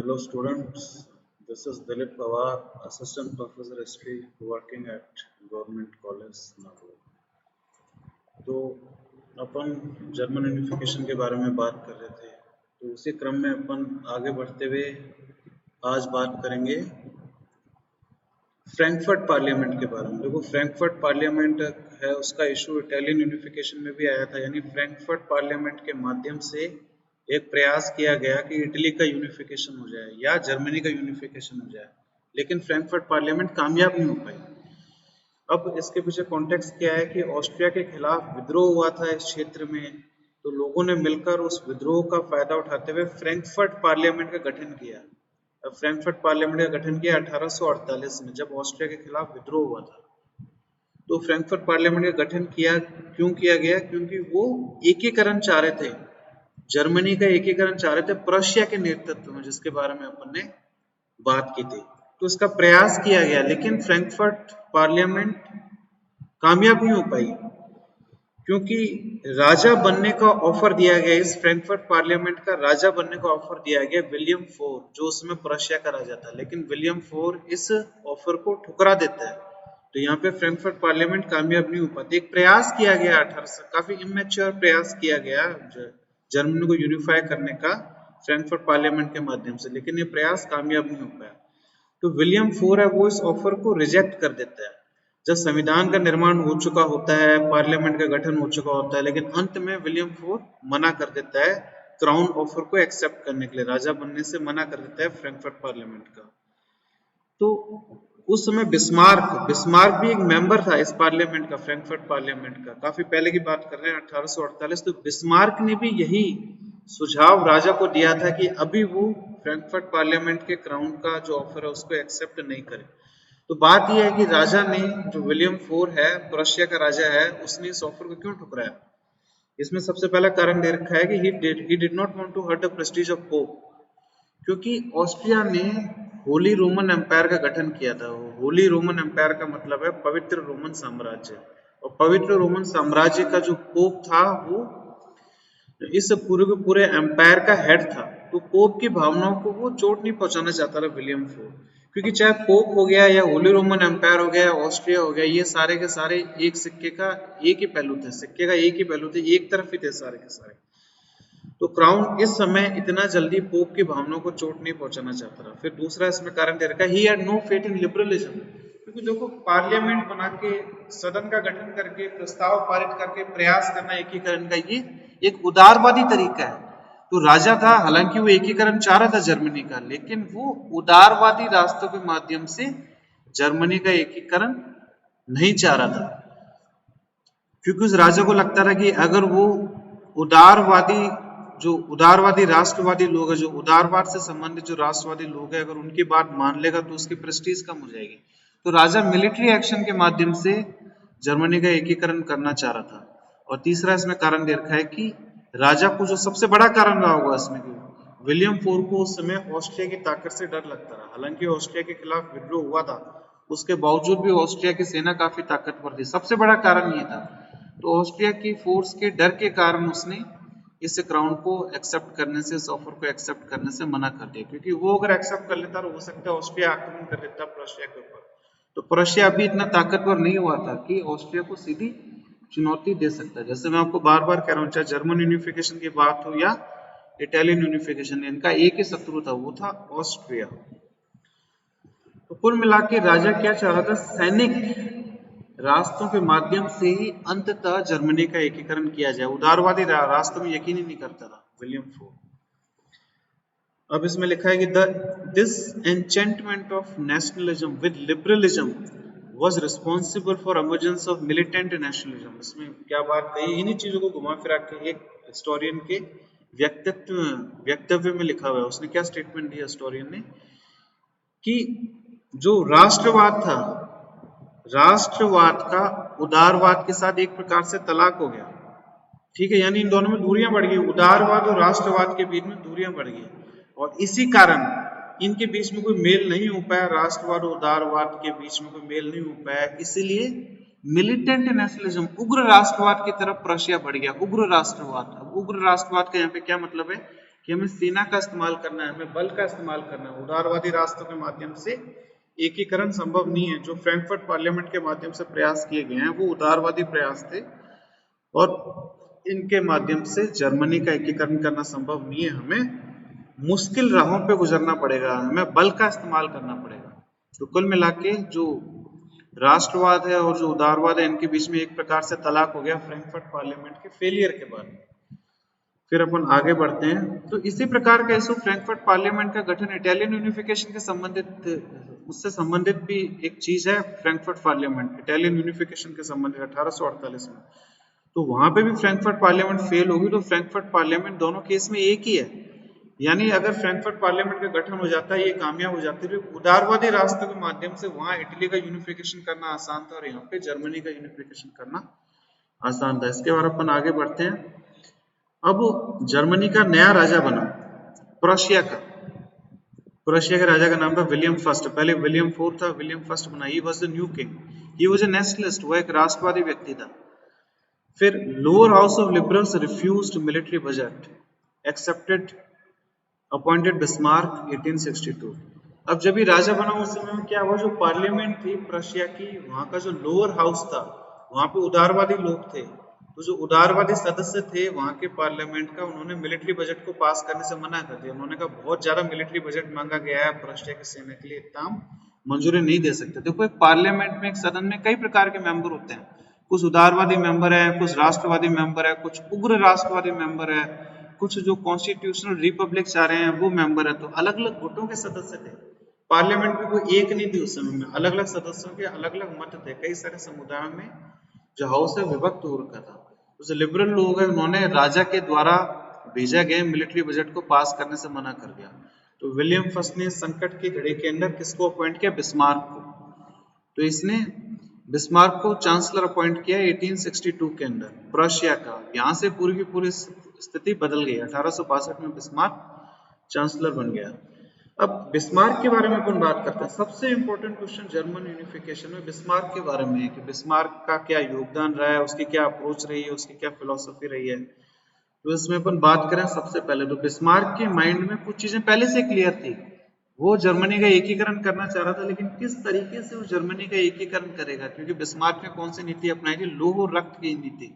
Hello students, this is Dilip Pawar, Assistant Professor History working at Government College Nagpur. तो अपन German unification के बारे में बात कर रहे थे, तो उसी क्रम में अपन आगे बढ़ते हुए आज बात करेंगे फ्रैंकफर्ट पार्लियामेंट के बारे में। देखो फ्रैंकफर्ट पार्लियामेंट है, उसका इशू इटालियन यूनिफिकेशन में भी आया था, यानी फ्रैंकफर्ट पार्लियामेंट के माध्यम से एक प्रयास किया गया कि इटली का यूनिफिकेशन हो जाए या जर्मनी का यूनिफिकेशन हो जाए, लेकिन फ्रैंकफर्ट पार्लियामेंट कामयाब नहीं हो पाई। अब इसके पीछे कॉन्टेक्स्ट क्या है कि ऑस्ट्रिया के खिलाफ विद्रोह हुआ था इस क्षेत्र में, तो लोगों ने मिलकर उस विद्रोह का फायदा उठाते हुए फ्रैंकफर्ट पार्लियामेंट का गठन किया। अब फ्रैंकफर्ट पार्लियामेंट का गठन किया 1848 में, जब ऑस्ट्रिया के खिलाफ विद्रोह हुआ था। तो फ्रैंकफर्ट पार्लियामेंट का गठन क्यों किया गया? क्योंकि वो एकीकरण चाह रहे थे, जर्मनी का एकीकरण चाह रहे थे प्रशिया के नेतृत्व में, जिसके बारे में अपन ने बात की थी। तो इसका प्रयास किया गया, लेकिन फ्रैंकफर्ट पार्लियामेंट कामयाब नहीं हो पाई, क्योंकि राजा बनने का ऑफर दिया गया। इस फ्रैंकफर्ट पार्लियामेंट का राजा बनने का ऑफर दिया गया विलियम फोर, जो उसमें प्रशिया का राजा था, लेकिन विलियम फोर इस ऑफर को ठुकरा देता है। तो यहाँ पे फ्रैंकफर्ट पार्लियामेंट कामयाब नहीं हो पाती। एक प्रयास किया गया 1800, काफी इमेच्योर प्रयास किया गया जर्मनी को यूनिफाई करने का फ्रैंकफर्ट पार्लियामेंट के माध्यम से, लेकिन ये प्रयास कामयाब नहीं हो पाया। तो विलियम फोर है वो इस ऑफर को रिजेक्ट कर देता है। जब संविधान का निर्माण हो चुका होता है, पार्लियामेंट का गठन हो चुका होता है, लेकिन अंत में विलियम फोर मना कर देता है क्राउन ऑफर को एक्सेप्ट करने के लिए, राजा बनने से मना कर देता है फ्रैंकफर्ट पार्लियामेंट का। तो उस समय बिस्मार्क भी एक मेंबर था इस पार्लियामेंट का, फ्रैंकफर्ट पार्लियामेंट का। काफी पहले की बात कर रहे हैं 1848। तो बिस्मार्क ने भी यही सुझाव राजा को दिया था कि अभी वो फ्रैंकफर्ट पार्लियामेंट के क्राउन का जो ऑफर है उसको एक्सेप्ट नहीं करे। तो बात यह है कि राजा ने, जो विलियम फोर है, प्रशिया का राजा है, उसने इस ऑफर को क्यों ठुकराया? इसमें सबसे पहला कारण दे रखा है कि he did not want to hurt the prestige of Pope, क्योंकि ऑस्ट्रिया ने होली रोमन एम्पायर का गठन किया था। होली रोमन एम्पायर का मतलब है पवित्र रोमन साम्राज्य, और पवित्र रोमन साम्राज्य का जो पोप था वो इस पूरे के पूरे एम्पायर का हेड था। तो पोप की भावनाओं को वो चोट नहीं पहुंचाना चाहता था विलियम फोर, क्योंकि चाहे पोप हो गया या होली रोमन एम्पायर हो गया, ऑस्ट्रिया हो गया, ये सारे के सारे एक सिक्के का एक ही पहलू थे, सिक्के का एक ही पहलू थे, एक तरफ ही थे सारे के सारे। तो क्राउन इस समय इतना जल्दी पोप की भावनाओं को चोट नहीं पहुंचाना चाहता था। फिर दूसरा इसमें कारण दे रखा है, he had no faith in liberalism, क्योंकि देखो पार्लियामेंट बना के, सदन का गठन करके, प्रस्ताव पारित करके प्रयास करना एकीकरण का, ये एक उदारवादी तरीका है। तो राजा था, हालांकि वो एकीकरण चाह रहा था जर्मनी का, लेकिन वो उदारवादी रास्तों के माध्यम से जर्मनी का एकीकरण नहीं चाह रहा था, क्योंकि उस राजा को लगता था कि अगर वो उदारवादी राष्ट्रवादी लोग हैं, जो उदारवाद से संबंधित जो राष्ट्रवादी लोग हैं, अगर उनकी बात मान लेगा तो उसकी प्रेस्टीज कम हो जाएगी। तो राजा मिलिट्री एक्शन के माध्यम से जर्मनी का एकीकरण करना चाह रहा था। और तीसरा इसमें कारण दे रखा है कि राजा को, जो सबसे बड़ा कारण रहा होगा इसमें, कि विलियम फोर को उस समय ऑस्ट्रिया की ताकत से डर लगता रहा। हालांकि ऑस्ट्रिया के खिलाफ विद्रोह हुआ था, उसके बावजूद भी ऑस्ट्रिया की सेना काफी ताकतवर थी। सबसे बड़ा कारण ये था। तो ऑस्ट्रिया की फोर्स के डर के कारण उसने इस क्राउन को एक्सेप्ट करने से, इस ऑफर को एक्सेप्ट करने से मना कर दिया, क्योंकि वो अगर एक्सेप्ट कर लेता तो हो सकता है ऑस्ट्रिया आक्रमण कर लेता प्रशिया के ऊपर। तो प्रशिया अभी इतना ताकतवर नहीं हुआ था कि ऑस्ट्रिया को सीधी चुनौती दे सकता है। जैसे मैं आपको बार बार कह रहा हूँ, चाहे जर्मन यूनिफिकेशन की बात हो या इटालियन यूनिफिकेशन, इनका एक ही शत्रु था, वो था ऑस्ट्रिया। तो कुल मिला के राजा क्या चाह रहा था? सैनिक रास्तों के माध्यम से ही अंततः जर्मनी का एकीकरण किया जाए। उदारवादी रास्तों में यकीन ही नहीं करता था विलियम फोर। अब इसमें लिखा है कि this enchantment of nationalism with liberalism was responsible for emergence of militant nationalism। इसमें क्या बात कही? इन्हीं चीजों को घुमा फिरा के एक हिस्टोरियन के वक्तव्य में लिखा हुआ है। उसने क्या स्टेटमेंट दिया हिस्टोरियन ने, कि जो राष्ट्रवाद था, राष्ट्रवाद का उदारवाद के साथ एक प्रकार से तलाक हो गया। ठीक है, यानी इन दोनों में दूरियां बढ़ गई, उदारवाद और राष्ट्रवाद के बीच में दूरियां बढ़ गई, और इसी कारण इनके बीच में कोई मेल नहीं हो पाया, राष्ट्रवाद और उदारवाद के बीच में कोई मेल नहीं हो पाया। इसीलिए मिलिटेंट नेशनलिज्म, उग्र राष्ट्रवाद की तरफ प्रशिया बढ़ गया। उग्र राष्ट्रवाद, अब उग्र राष्ट्रवाद का यहाँ पे क्या मतलब है? कि हमें सेना का इस्तेमाल करना है, हमें बल का इस्तेमाल करना है, उदारवादी रास्तों के माध्यम से एकीकरण संभव नहीं है। जो फ्रैंकफर्ट पार्लियामेंट के माध्यम से प्रयास किए गए हैं वो उदारवादी प्रयास थे और इनके माध्यम से जर्मनी का एकीकरण करना संभव नहीं है। हमें मुश्किल राहों पे गुजरना पड़ेगा, हमें बल का इस्तेमाल करना पड़ेगा। तो कुल मिला के जो राष्ट्रवाद है और जो उदारवाद है इनके बीच में एक प्रकार से तलाक हो गया फ्रैंकफर्ट पार्लियामेंट के फेलियर के बाद। फिर अपन आगे बढ़ते हैं। तो इसी प्रकार का इशू फ्रैंकफर्ट पार्लियामेंट का गठन इटालियन यूनिफिकेशन के संबंधित, उससे संबंधित भी एक चीज है फ्रैंकफर्ट पार्लियामेंट इटालियन यूनिफिकेशन के संबंधित 1848 में। तो वहां पे भी फ्रैंकफर्ट पार्लियामेंट फेल होगी। तो फ्रैंकफर्ट पार्लियामेंट दोनों केस में एक ही है, यानी अगर फ्रैंकफर्ट पार्लियामेंट का गठन हो जाता है, ये कामयाब हो जाती है, तो उदारवादी रास्ते के माध्यम से वहां इटली का यूनिफिकेशन करना आसान था और यहाँ पे जर्मनी का यूनिफिकेशन करना आसान था। इसके बाद अपन आगे बढ़ते हैं। अब जर्मनी का नया राजा बना प्रोशिया का। प्रोशिया के राजा का नाम था विलियम फर्स्ट, पहले विलियम फोर्थ था, विलियम फर्स्ट बना। He was the new king, he was a nationalist, वो एक राष्ट्रवादी व्यक्ति था। फिर lower house of liberals refused military budget, accepted appointed Bismarck 1862। अब जब ये राजा बना उस समय में क्या हुआ, जो पार्लियामेंट थी प्रोशिया की, वहां का जो लोअर हाउस था वहां पे उदारवादी लोग थे। तो जो उदारवादी सदस्य थे वहां के पार्लियामेंट का, उन्होंने मिलिट्री बजट को पास करने से मना कर दिया। उन्होंने कहा बहुत ज्यादा मिलिट्री बजट मांगा गया है प्रोशिया की सेना के लिए, इतना हम मंजूरी नहीं दे सकते। देखो एक पार्लियामेंट में, एक सदन में कई प्रकार के मेंबर होते हैं, कुछ उदारवादी मेंबर है, कुछ राष्ट्रवादी मेंबर है, कुछ उग्र राष्ट्रवादी मेंबर है, कुछ जो कॉन्स्टिट्यूशनल रिपब्लिक चाह रहे हैं वो मेंबर है। तो अलग अलग गुटों के सदस्य थे। पार्लियामेंट में कोई एक नहीं थी उस समय में, अलग अलग सदस्यों के अलग अलग मत थे। कई सारे समुदायों में जो हाउस है विभक्त हो रखा था। तो लिबरल लोग हैं, उन्होंने राजा के द्वारा भेजा गए मिलिट्री बजट को पास करने से मना कर दिया। तो विलियम फर्स्ट ने संकट की घड़ी के अंदर किसको अपॉइंट किया, बिस्मार्क को। तो इसने बिस्मार्क को चांसलर अपॉइंट किया 1862 के अंदर प्रोशिया का। यहाँ से पूरी की पूरी स्थिति बदल गई। 1862 में बिस्मार्क चांसलर बन गया। अब बिस्मार्क के बारे में अपन बात करते हैं। सबसे इंपॉर्टेंट क्वेश्चन जर्मन यूनिफिकेशन में बिस्मार्क के बारे में है कि बिस्मार्क का क्या योगदान रहा है, उसकी क्या अप्रोच रही है, उसकी क्या फिलॉसफी रही है। तो इसमें अपन बात करें सबसे पहले तो बिस्मार्क के माइंड में कुछ चीजें पहले से क्लियर थी। वो जर्मनी का एकीकरण करना चाह रहा था, लेकिन किस तरीके से वो जर्मनी का एकीकरण करेगा, क्योंकि बिस्मार्क ने कौन सी नीति अपनाई थी, लौह और रक्त की नीति,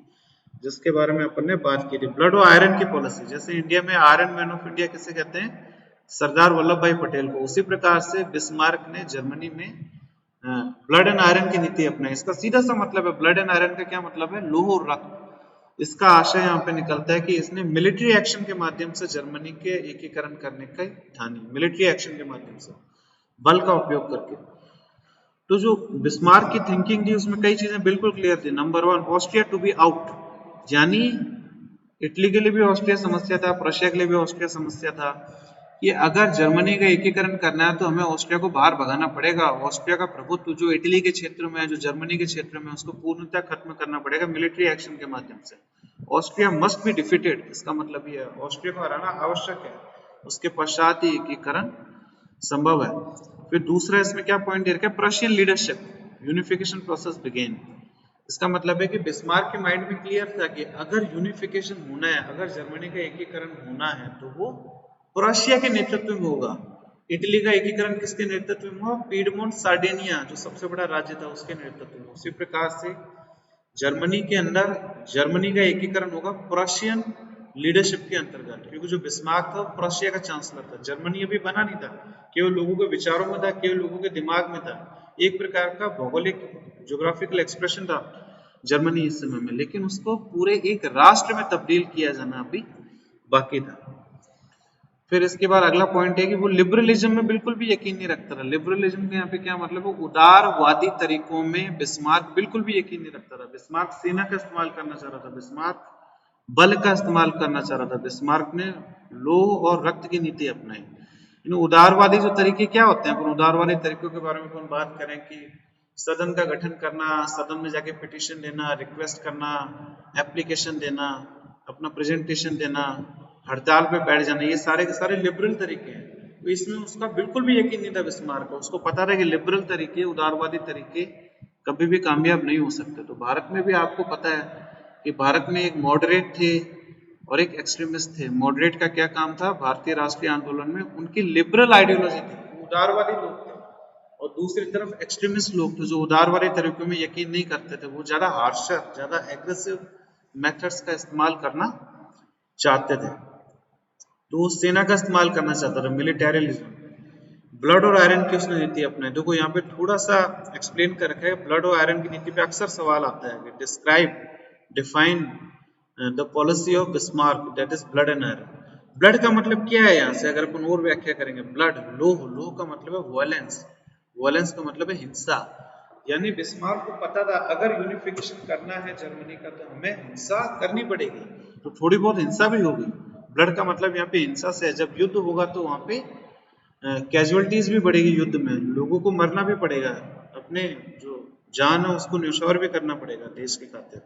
जिसके बारे में अपन ने बात की थी। ब्लड और आयरन की पॉलिसी, जैसे इंडिया में आयरन मैन ऑफ इंडिया किसे कहते हैं, सरदार वल्लभ भाई पटेल को, उसी प्रकार से बिस्मार्क ने जर्मनी में ब्लड एंड आयरन की नीति अपनाई। इसका सीधा सा मतलब है, ब्लड एंड आयरन का क्या मतलब है, लौह और रक्त। इसका आशय यहाँ पे निकलता है कि इसने मिलिट्री एक्शन के माध्यम से जर्मनी के एकीकरण करने का ठानी, मिलिट्री एक्शन के माध्यम से बल का उपयोग करके। तो जो बिस्मार्क की थिंकिंग थी उसमें कई चीजें बिल्कुल क्लियर थी। Number 1, Austria to be out, यानी इटली के लिए भी ऑस्ट्रिया समस्या था, प्रशिया के लिए भी ऑस्ट्रिया समस्या था कि अगर जर्मनी का एकीकरण करना है तो हमें ऑस्ट्रिया को बाहर भगाना पड़ेगा। ऑस्ट्रिया का प्रभुत्व जो इटली के क्षेत्र में है, जो जर्मनी के क्षेत्र में, उसको पूर्णतः खत्म करना पड़ेगा मिलिट्री एक्शन के माध्यम से। ऑस्ट्रिया मस्ट बी डिफीटेड, इसका मतलब ये है ऑस्ट्रिया को हराना आवश्यक है, उसके पश्चात ही एकीकरण संभव है। फिर दूसरा इसमें क्या पॉइंट दे रखा है, Prussian leadership, unification process began. इसका मतलब है कि बिस्मार्क के माइंड में क्लियर था कि अगर यूनिफिकेशन होना है, अगर जर्मनी का एकीकरण होना है तो वो प्रोशिया के नेतृत्व में होगा। इटली का एकीकरण किसके नेतृत्व में हुआ, पीडमोंट सार्डिनिया जो सबसे बड़ा राज्य था उसके नेतृत्व में। उसी प्रकार से जर्मनी के अंदर जर्मनी का एकीकरण होगा प्रोशियन लीडरशिप के अंतर्गत, क्योंकि जो बिस्मार्क था वो प्रोशिया का चांसलर था। जर्मनी अभी बना नहीं था, केवल लोगों के विचारों में था, केवल लोगों के दिमाग में था, एक प्रकार का भौगोलिक ज्योग्राफिकल एक्सप्रेशन था जर्मनी इस समय में, लेकिन उसको पूरे एक राष्ट्र में तब्दील किया जाना अभी बाकी था। फिर इसके बाद अगला पॉइंट है कि वो लिबरलिज्म में बिल्कुल भी यकीन नहीं रखता था। लिबरलिज्म के यहाँ पे क्या मतलब है, उदारवादी तरीकों में बिस्मार्क बिल्कुल भी यकीन नहीं रखता था। बिस्मार्क सेना का इस्तेमाल करना चाह रहा था, बिस्मार्क बल का इस्तेमाल करना चाह रहा था। बिस्मार्क ने लौह और रक्त की नीति अपनाई। इन उदारवादी जो तरीके क्या होते हैं, उदारवादी तरीकों के बारे में हम बात करें कि सदन का गठन करना, सदन में जाके पिटीशन देना, रिक्वेस्ट करना, एप्लीकेशन देना, अपना प्रेजेंटेशन देना, हड़ताल पे बैठ जाना, ये सारे के सारे लिबरल तरीके हैं। तो इसमें उसका बिल्कुल भी यकीन नहीं था बिस्मार्क को। उसको पता था कि लिबरल तरीके, उदारवादी तरीके कभी भी कामयाब नहीं हो सकते। तो भारत में भी आपको पता है कि भारत में एक मॉडरेट थे और एक एक्सट्रीमिस्ट थे। मॉडरेट का क्या काम था भारतीय राष्ट्रीय आंदोलन में? उनकी लिबरल आइडियोलॉजी थी, उदारवादी लोग थे। और दूसरी तरफ एक्सट्रीमिस्ट लोग थे जो उदारवादी तरीकों में यकीन नहीं करते थे, वो ज्यादा हार्शर, ज्यादा एग्रेसिव मेथड्स का इस्तेमाल करना चाहते थे। तो वो सेना का इस्तेमाल करना चाहता था, मिलिटेरियलिज्म। ब्लड और आयरन की उसने नीति अपनाई। देखो यहाँ पे थोड़ा सा एक्सप्लेन कर रखा है। ब्लड और आयरन की नीति पे अक्सर सवाल आता है कि describe, define the policy of Bismarck, that is blood and iron. Blood का मतलब क्या है यहाँ से अगर अपन और व्याख्या करेंगे? ब्लड, लोह, लोह का मतलब है वायलेंस, वायलेंस का मतलब है हिंसा। यानी बिस्मार्क को पता था अगर यूनिफिकेशन करना है जर्मनी का तो हमें हिंसा करनी पड़ेगी, तो थोड़ी बहुत हिंसा भी होगी। ब्लड का मतलब यहाँ पे हिंसा से है। जब युद्ध होगा तो वहां पे कैजुअलिटीज भी बढ़ेगी, युद्ध में लोगों को मरना भी पड़ेगा, अपने जो जान है उसको न्यौछावर भी करना पड़ेगा देश के खातिर।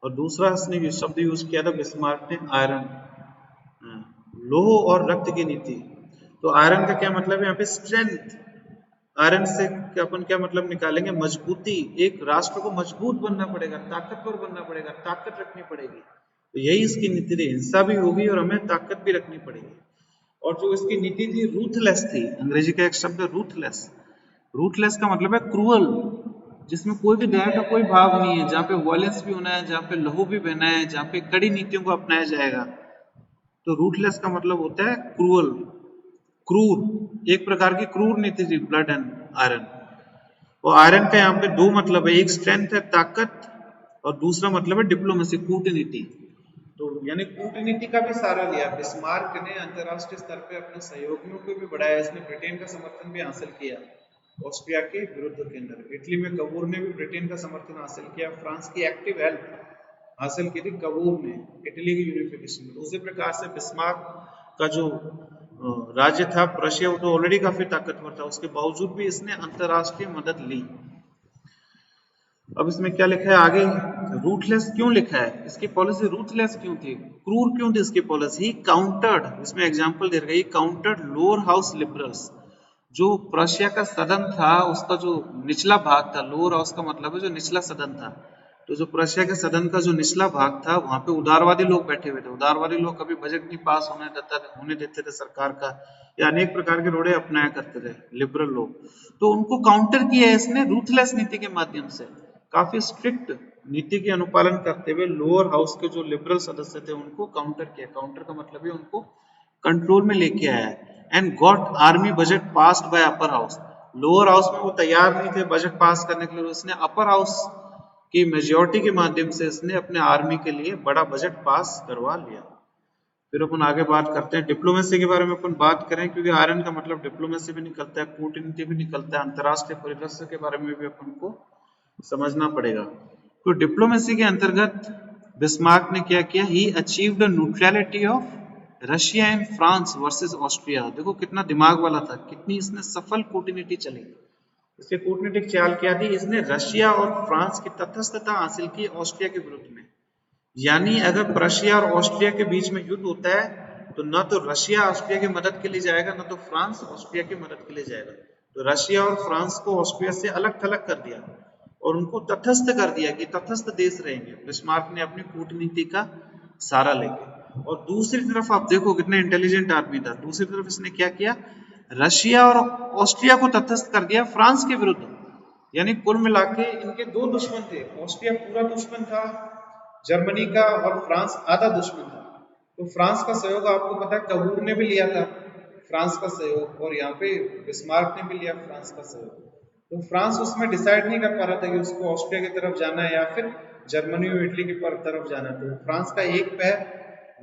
और दूसरा उसने शब्द यूज किया था बिस्मार्क ने, आयरन, लोह और रक्त की नीति। तो आयरन का क्या मतलब है यहाँ पे? स्ट्रेंथ। आयरन से अपन क्या मतलब निकालेंगे? मजबूती। एक राष्ट्र को मजबूत बनना पड़ेगा, ताकतवर बनना पड़ेगा, ताकत रखनी पड़ेगी। तो यही इसकी नीति थी, हिंसा भी होगी और हमें ताकत भी रखनी पड़ेगी। और जो इसकी नीति थी रूथलेस थी। अंग्रेजी का एक शब्द है रूथलेस। रूथलेस का मतलब है क्रूअल, जिसमें कोई भी दया का कोई भाव नहीं है, जहाँ पे वायलेंस भी होना है, जहाँ पे लहू भी बहना है, जहाँ पे कड़ी नीतियों को अपनाया जाएगा। तो रूथलेस का मतलब होता है क्रूअल, क्रूर, एक प्रकार की क्रूर नीति थी ब्लड एंड आयरन। और आयरन का यहाँ पे दो मतलब है, एक स्ट्रेंथ है, ताकत, और दूसरा मतलब है डिप्लोमेसी, कूटनीति। तो यानी कूटनीति का भी सहारा लिया बिस्मार्क ने। अंतरराष्ट्रीय स्तर पे अपने सहयोगियों को भी बढ़ाया। इसने ब्रिटेन का समर्थन भी हासिल किया ऑस्ट्रिया के विरुद्ध के अंदर। इटली में कबूर ने भी ब्रिटेन का समर्थन हासिल किया। फ्रांस की एक्टिव हेल्प हासिल की थी कबूर ने इटली की यूनिफिकेशन में। उसी प्रकार से बिस्मार्क का जो राज्य था प्रशिया, वो तो ऑलरेडी काफी ताकतवर था, उसके बावजूद भी इसने अंतरराष्ट्रीय मदद ली। अब इसमें क्या लिखा है आगे? रूथलेस क्यों लिखा है? इसकी पॉलिसी रूथलेस क्यों थी, क्रूर क्यों थी इसकी पॉलिसी? काउंटर्ड, इसमें एग्जांपल दे रही है, काउंटर्ड लोअर हाउस लिबरल्स। जो प्रशिया का सदन था उसका जो निचला भाग था, लोअर हाउस का मतलब है जो निचला सदन था, तो जो प्रशिया के सदन का जो निचला भाग था वहां पे उदारवादी लोग बैठे हुए थे। उदारवादी लोग कभी बजट नहीं पास होने देते थे सरकार का, या अनेक प्रकार के रोड़े अपनाया करते थे लिबरल लोग। तो उनको काउंटर किया है इसने रूथलेस नीति के माध्यम से। काफी स्ट्रिक्ट नीति के अनुपालन करते हुए लोअर हाउस के जो लिबरल सदस्य थे उनको काउंटर किया। काउंटर का मतलब है उनको कंट्रोल में लेके आया है। And got army budget passed by upper house. Lower house में वो तैयार नहीं थे बजट पास करने के लिए, उसने अपर हाउस की मेजोरिटी के माध्यम से इसने अपने आर्मी के लिए बड़ा बजट पास करवा लिया। फिर अपन आगे बात करते हैं डिप्लोमेसी के बारे में। अपन बात करें क्योंकि आयरन का मतलब डिप्लोमेसी भी निकलता है, कूटनीति भी निकलता है, अंतरराष्ट्रीय परिदृश्य के बारे में भी अपन को समझना पड़ेगा। तो डिप्लोमेसी के अंतर्गत बिस्मार्क ने क्या किया? He achieved neutrality of Russia and France versus Austria. देखो कितना दिमाग वाला था, कितनी इसने सफल कूटनीति चली। इसके कूटनीतिक चाल क्या थी? इसने रशिया और फ्रांस की तटस्थता हासिल की ऑस्ट्रिया के विरुद्ध में। यानी अगर रशिया और ऑस्ट्रिया के बीच में युद्ध होता है तो न तो रशिया ऑस्ट्रिया की मदद के लिए जाएगा, न तो फ्रांस ऑस्ट्रिया की मदद के लिए जाएगा। तो रशिया और फ्रांस को ऑस्ट्रिया से अलग थलग कर दिया और उनको तटस्थ कर दिया कि तटस्थ देश रहेंगे बिस्मार्क ने अपनी कूटनीति का सहारा लेके। और दूसरी तरफ आप देखो कितना इंटेलिजेंट आदमी था, दूसरी तरफ इसने क्या किया? रशिया और ऑस्ट्रिया को तटस्थ कर दिया फ्रांस के विरुद्ध। यानी कुल मिला के इनके दो दुश्मन थे, ऑस्ट्रिया पूरा दुश्मन था जर्मनी का और फ्रांस आधा दुश्मन था। तो फ्रांस का सहयोग आपको पता है कबूर ने भी लिया था फ्रांस का सहयोग, और यहाँ पे बिस्मार्क ने भी लिया फ्रांस का सहयोग। तो फ्रांस उसमें डिसाइड नहीं कर पा रहा था कि उसको ऑस्ट्रिया की तरफ जाना है या फिर जर्मनी और इटली की तरफ जाना है। तो फ्रांस का एक पैर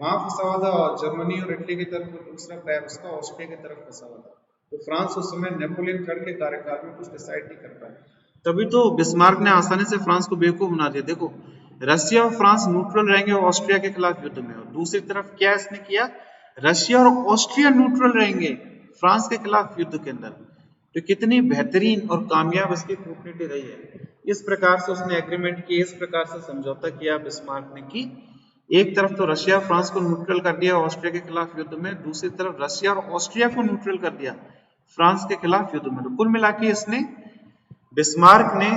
वहां फंसा हुआ था और जर्मनी और इटली की तरफ, दूसरा पैर उसका ऑस्ट्रिया की तरफ फंसा हुआ था। तो फ्रांस उस समय नेपोलियन III के कार्यकाल में कुछ डिसाइड नहीं कर पाया। तभी तो बिस्मार्क ने आसानी से फ्रांस को बेवकूफ बना दिया। देखो रशिया और फ्रांस न्यूट्रल रहेंगे ऑस्ट्रिया के खिलाफ युद्ध में, और दूसरी तरफ क्या इसने किया? रशिया और ऑस्ट्रिया न्यूट्रल रहेंगे फ्रांस के खिलाफ युद्ध के अंदर। तो कितनी बेहतरीन और कामयाब इसकी कूटनीति रही है। इस प्रकार से उसने एग्रीमेंट किया, इस प्रकार से समझौता किया बिस्मार्क ने कि एक तरफ तो रशिया फ्रांस को न्यूट्रल कर दिया ऑस्ट्रिया के खिलाफ युद्ध में, दूसरी तरफ रशिया और ऑस्ट्रिया को न्यूट्रल कर दिया फ्रांस के खिलाफ युद्ध में। तो कुल मिला के इसने बिस्मार्क ने,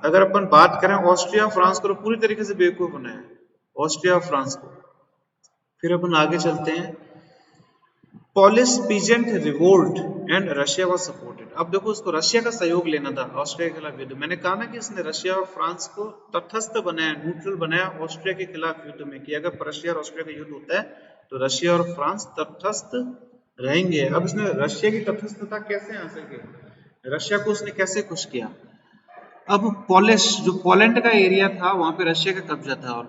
अगर अपन बात करें ऑस्ट्रिया फ्रांस को, तो पूरी तरीके से बेवकूफ बनाया ऑस्ट्रिया और फ्रांस को। फिर अपन आगे चलते हैं। Polish peasant revolt and Russia was supported. अब देखो उसको रशिया का सहयोग लेना था ऑस्ट्रिया के खिलाफ युद्ध। मैंने कहा ना कि इसने रशिया और फ्रांस को तटस्थ बनाया, न्यूट्रल बनाया ऑस्ट्रिया के खिलाफ युद्ध में, कि अगर रशिया और ऑस्ट्रिया का युद्ध होता है तो रशिया और फ्रांस तटस्थ रहेंगे। अब इसने रशिया की तटस्थता कैसे हासिल की, रशिया को उसने कैसे खुश किया। अब पोलिश जो पोलैंड का एरिया था वहां पे रशिया का कब्जा था, और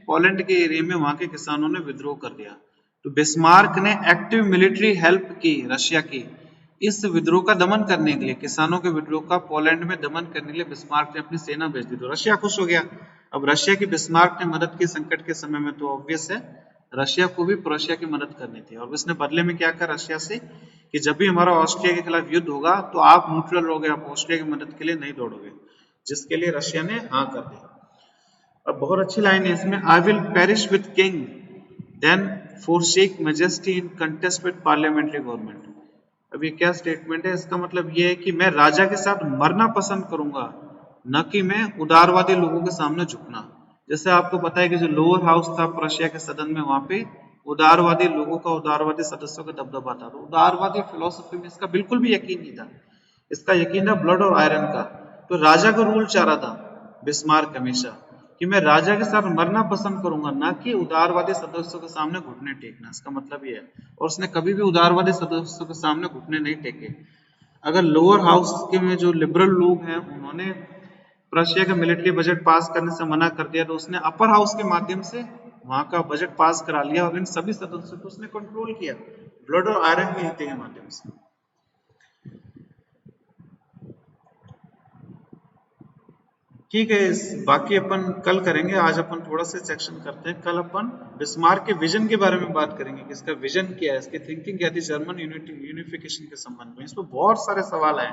पोलैंड के एरिया में वहां के किसानों ने विद्रोह कर दिया। तो बिस्मार्क ने एक्टिव मिलिट्री हेल्प की रशिया की इस विद्रोह का दमन करने के लिए, किसानों के विद्रोह का पोलैंड में दमन करने के लिए बिस्मार्क ने अपनी सेना भेज दी। तो रशिया खुश हो गया। अब रशिया की बिस्मार्क ने मदद की संकट के समय में, तो ऑब्वियस है रशिया को भी प्रोशिया की मदद करनी थी। और उसने बदले में क्या कहा रशिया से कि जब भी हमारा ऑस्ट्रिया के खिलाफ युद्ध होगा तो आप न्यूट्रल रहोगे, आप ऑस्ट्रिया की मदद के लिए नहीं दौड़ोगे, जिसके लिए रशिया ने हाँ कर दी। अब बहुत अच्छी लाइन है इसमें, I will perish with king then forsake majesty in contest with parliamentary government। अब ये क्या स्टेटमेंट है, इसका मतलब ये है कि मैं राजा के साथ मरना पसंद करूंगा, न कि मैं उदारवादी लोगों के सामने झुकना। जैसे आपको पता है कि जो लोअर हाउस था रशिया के सदन में, वहां पे उदारवादी लोगों का, उदारवादी सदस्यों का दबदबा था। तो उदारवादी फिलोसफी में इसका बिल्कुल भी यकीन नहीं था, इसका यकीन था ब्लड और आयरन का। तो राजा का रूल चाह रहा था बिस्मार्क हमेशा कि मैं राजा के साथ मरना पसंद करूंगा, ना कि उदारवादी सदस्यों के सामने घुटने टेकना। इसका मतलब ये है, और उसने कभी भी उदारवादी सदस्यों के सामने घुटने नहीं टेके। अगर लोअर हाउस के में जो लिबरल लोग हैं उन्होंने रशिया का मिलिट्री बजट पास करने से मना कर दिया, तो उसने अपर हाउस के माध्यम से वहां का बजट पास करा लिया, और इन सभी सदस्यों को उसने कंट्रोल किया ब्लड और आयरन की नीति के माध्यम से। ठीक है, बाकी अपन कल करेंगे, आज अपन थोड़ा सा सेक्शन करते हैं। कल अपन बिस्मार्क के विजन के बारे में बात करेंगे कि इसका विजन क्या है, इसकी थिंकिंग क्या थी जर्मन यूनिफिकेशन के संबंध में। इसमें बहुत सारे सवाल आए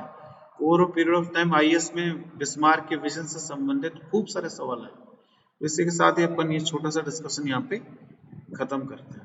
over period of time, IAS में बिस्मार्क के विजन से संबंधित खूब सारे सवाल आए। इसी के साथ ही अपन ये छोटा सा डिस्कशन यहाँ पे खत्म करते हैं।